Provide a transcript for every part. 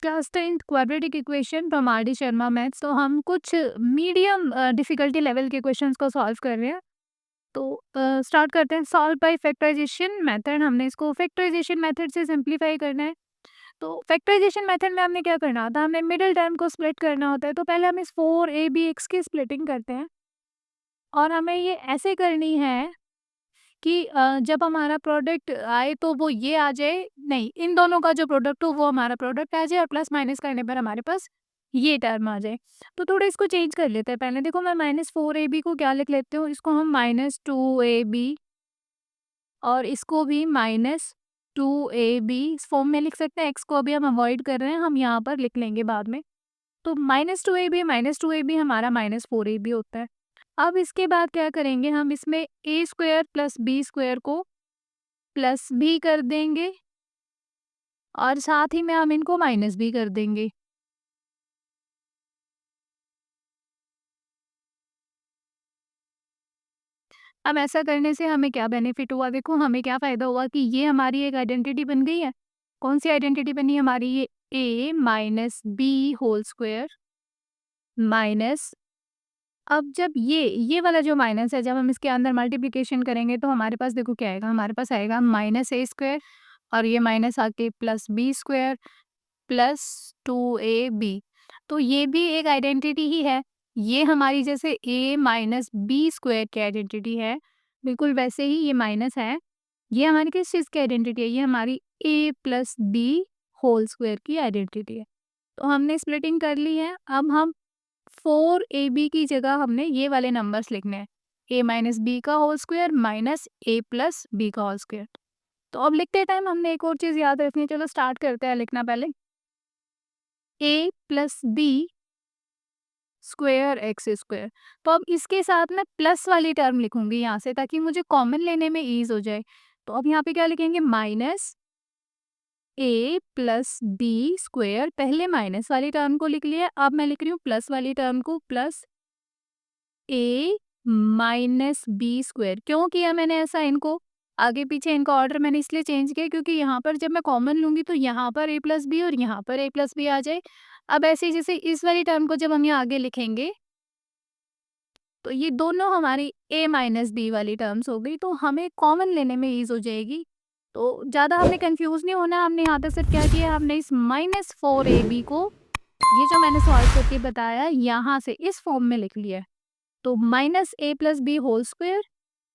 Class 10th quadratic equation from R D Sharma maths. तो हम कुछ मीडियम डिफिकल्टी लेवल के क्वेश्चंस को सॉल्व कर रहे हैं। तो स्टार्ट करते हैं। Solve by factorisation method. हमने इसको फैक्टराइजेशन मेथड से सिंप्लीफाई करना है। तो फैक्टराइजेशन मेथड में हमने क्या करना होता है, हमें मिडिल टर्म को स्प्लिट करना होता है। तो पहले हम इस 4abx की स्प्लिटिंग करते हैं और हमें ये ऐसे करनी है कि जब हमारा प्रोडक्ट आए तो वो ये आ जाए, नहीं, इन दोनों का जो प्रोडक्ट हो वो हमारा प्रोडक्ट आ जाए और प्लस माइनस करने पर हमारे पास ये टर्म आ जाए। तो थोड़ा इसको चेंज कर लेते हैं। पहले देखो, मैं -4ab को क्या लिख लेती हूँ, इसको हम -2ab और इसको भी -2ab इस फॉर्म में लिख सकते हैं। एक्स को अभी हम अवॉइड कर रहे हैं, हम यहाँ पर लिख लेंगे बाद में। तो -2ab हमारा -4ab होता है। अब इसके बाद क्या करेंगे, हम इसमें a square plus b square को प्लस भी कर देंगे और साथ ही में हम इनको माइनस भी कर देंगे। अब ऐसा करने से हमें क्या बेनिफिट हुआ, देखो हमें क्या फ़ायदा हुआ कि ये हमारी एक आइडेंटिटी बन गई है। कौन सी आइडेंटिटी बनी हमारी, ये a minus b whole square minus, अब जब ये वाला जो माइनस है, जब हम इसके अंदर मल्टीप्लिकेशन करेंगे तो हमारे पास देखो क्या आएगा, हमारे पास आएगा -a स्क्वायर और ये माइनस आके plus b square plus 2ab। तो ये भी एक आइडेंटिटी ही है। ये हमारी जैसे a माइनस बी स्क्वायर की आइडेंटिटी है, बिल्कुल वैसे ही ये माइनस है। ये हमारी किस चीज़ की आइडेंटिटी है, ये हमारी a plus b whole square की आइडेंटिटी है। तो हमने स्प्लिटिंग कर ली है। अब हम 4ab की जगह हमने ये वाले नंबर्स लिखने हैं, a माइनस बी का whole square minus a plus b का होल स्क्वायर। तो अब लिखते टाइम हमने एक और चीज़ याद रखनी है। चलो स्टार्ट करते हैं लिखना पहले। a plus b square x square. तो अब इसके साथ मैं प्लस वाली टर्म लिखूंगी यहाँ से, ताकि मुझे कॉमन लेने में ईज हो जाए। तो अब यहाँ पे क्या लिखेंगे, minus a plus b square, पहले माइनस वाली टर्म को लिख लिया, अब मैं लिख रही हूँ प्लस वाली टर्म को, plus a minus b square. क्यों किया मैंने ऐसा, इनको आगे पीछे इनका ऑर्डर मैंने इसलिए चेंज किया क्योंकि यहाँ पर जब मैं कॉमन लूंगी तो यहाँ पर a प्लस बी और यहाँ पर a प्लस बी आ जाए। अब ऐसे ही जैसे इस वाली टर्म को जब हम यहाँ आगे लिखेंगे तो ये दोनों हमारी a माइनस बी वाली टर्म्स हो गई, तो हमें कॉमन लेने में ईज हो जाएगी। तो ज़्यादा हमने कंफ्यूज नहीं होना। हमने यहाँ तक सिर्फ क्या किया, हमने इस -4ab को, ये जो मैंने सॉल्व करके बताया, यहाँ से इस फॉर्म में लिख लिया है। तो -a plus b whole square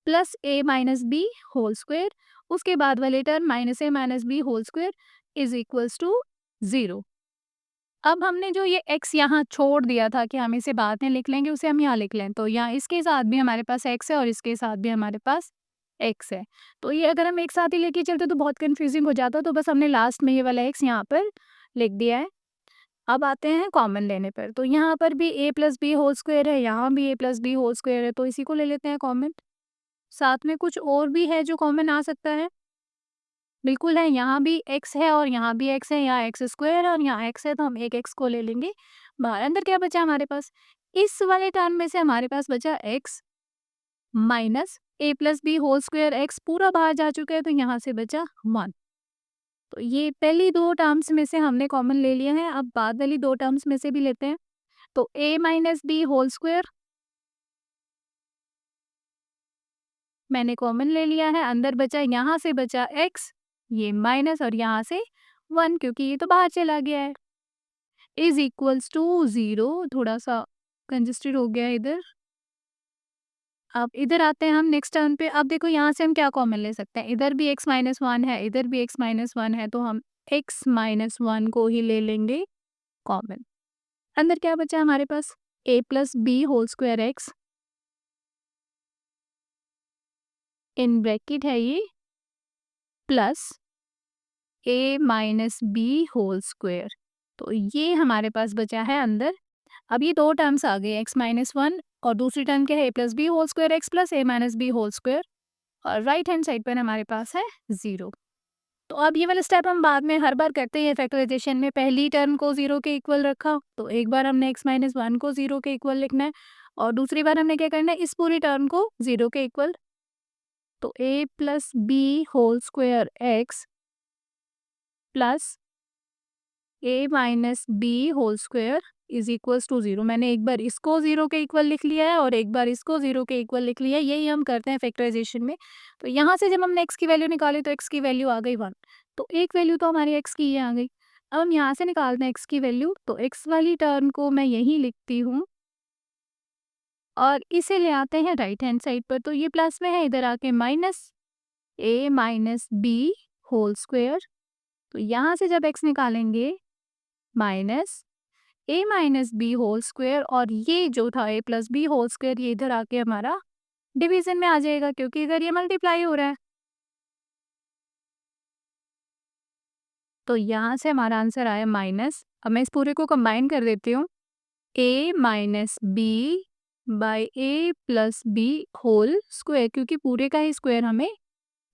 plus a minus b whole square, उसके बाद वाले term -a minus b whole square is equals to 0। अब हमने जो ये x यहाँ छोड़ दिया था कि हम इसे बाद में लिख लेंगे, उसे हम यहाँ लिख लें। तो यहाँ इसके साथ भी हमारे पास x है और इसके साथ भी हमारे पास x है। तो ये अगर हम एक साथ ही लेके चलते तो बहुत कंफ्यूजिंग हो जाता, तो बस हमने लास्ट में ये वाला x यहाँ पर लिख दिया है। अब आते हैं कॉमन लेने पर। तो यहाँ पर भी a plus b whole square है, यहाँ भी a plus b whole square है, तो इसी को ले लेते हैं कॉमन। साथ में कुछ और भी है जो कॉमन आ सकता है, बिल्कुल है, यहाँ भी x है और यहाँ भी x है, यहाँ एक्स स्क्वायर है और यहाँ x है, तो हम एक x को ले लेंगे बाहर। अंदर क्या बचा हमारे पास, इस वाले टर्म में से हमारे पास बचा x minus a plus b whole square, x पूरा बाहर जा चुका है तो यहाँ से बचा 1। तो ये पहली दो टर्म्स में से हमने कॉमन ले लिया है। अब बाद वाली दो टर्म्स में से भी लेते हैं। तो a minus b whole square मैंने कॉमन ले लिया है, अंदर बचा, यहाँ से बचा x, ये माइनस और यहाँ से 1 क्योंकि ये तो बाहर चला गया है, इज इक्वल्स टू 0। थोड़ा सा कंजस्टेड हो गया है इधर। अब इधर आते हैं हम नेक्स्ट टर्म पे। अब देखो यहाँ से हम क्या कॉमन ले सकते हैं, इधर भी x माइनस 1 है, इधर भी x माइनस 1 है, तो हम x माइनस 1 को ही ले लेंगे कॉमन। अंदर क्या बचा हमारे पास, a plus b whole square x, in bracket है ये, plus a minus b whole square. तो ये हमारे पास बचा है अंदर। अब ये दो टर्म्स आ गए, x माइनस 1 और दूसरी टर्म क्या है, a plus b whole square x plus a minus b whole square, और राइट हैंड साइड पर हमारे पास है 0। तो अब ये वाला स्टेप हम बाद में हर बार करते हैं फैक्टराइजेशन में। पहली टर्म को 0 के इक्वल रखा, तो एक बार हमने x माइनस 1 को 0 के इक्वल लिखना है और दूसरी बार हमने क्या करना है, इस पूरी टर्म को 0 के इक्वल। तो a plus b whole square x plus a minus b whole square is equals to 0। मैंने एक बार इसको 0 के इक्वल लिख लिया है और एक बार इसको 0 के इक्वल लिख लिया है। यही हम करते हैं फैक्टराइजेशन में। तो यहाँ से जब हमने x की वैल्यू निकाली तो x की वैल्यू आ गई 1। तो एक वैल्यू तो हमारी x की ये आ गई। अब हम यहाँ से निकालते हैं x की वैल्यू, तो x वाली टर्म को मैं यहीं लिखती हूँ और इसे ले आते हैं राइट हैंड साइड पर। तो ये प्लस में है, इधर आके minus a minus b whole square. तो यहाँ से जब x निकालेंगे minus a minus b whole square, और ये जो था a plus b whole square ये इधर आके हमारा डिवीजन में आ जाएगा क्योंकि इधर ये मल्टीप्लाई हो रहा है। तो यहाँ से हमारा आंसर आया माइनस। अब मैं इस पूरे को कंबाइन कर देती हूँ, a minus b by a plus b whole square, क्योंकि पूरे का ही स्क्वायर हमें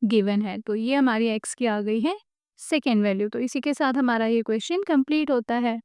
गिवन है। तो ये हमारी x की आ गई है सेकेंड वैल्यू। तो इसी के साथ हमारा ये क्वेश्चन कंप्लीट होता है।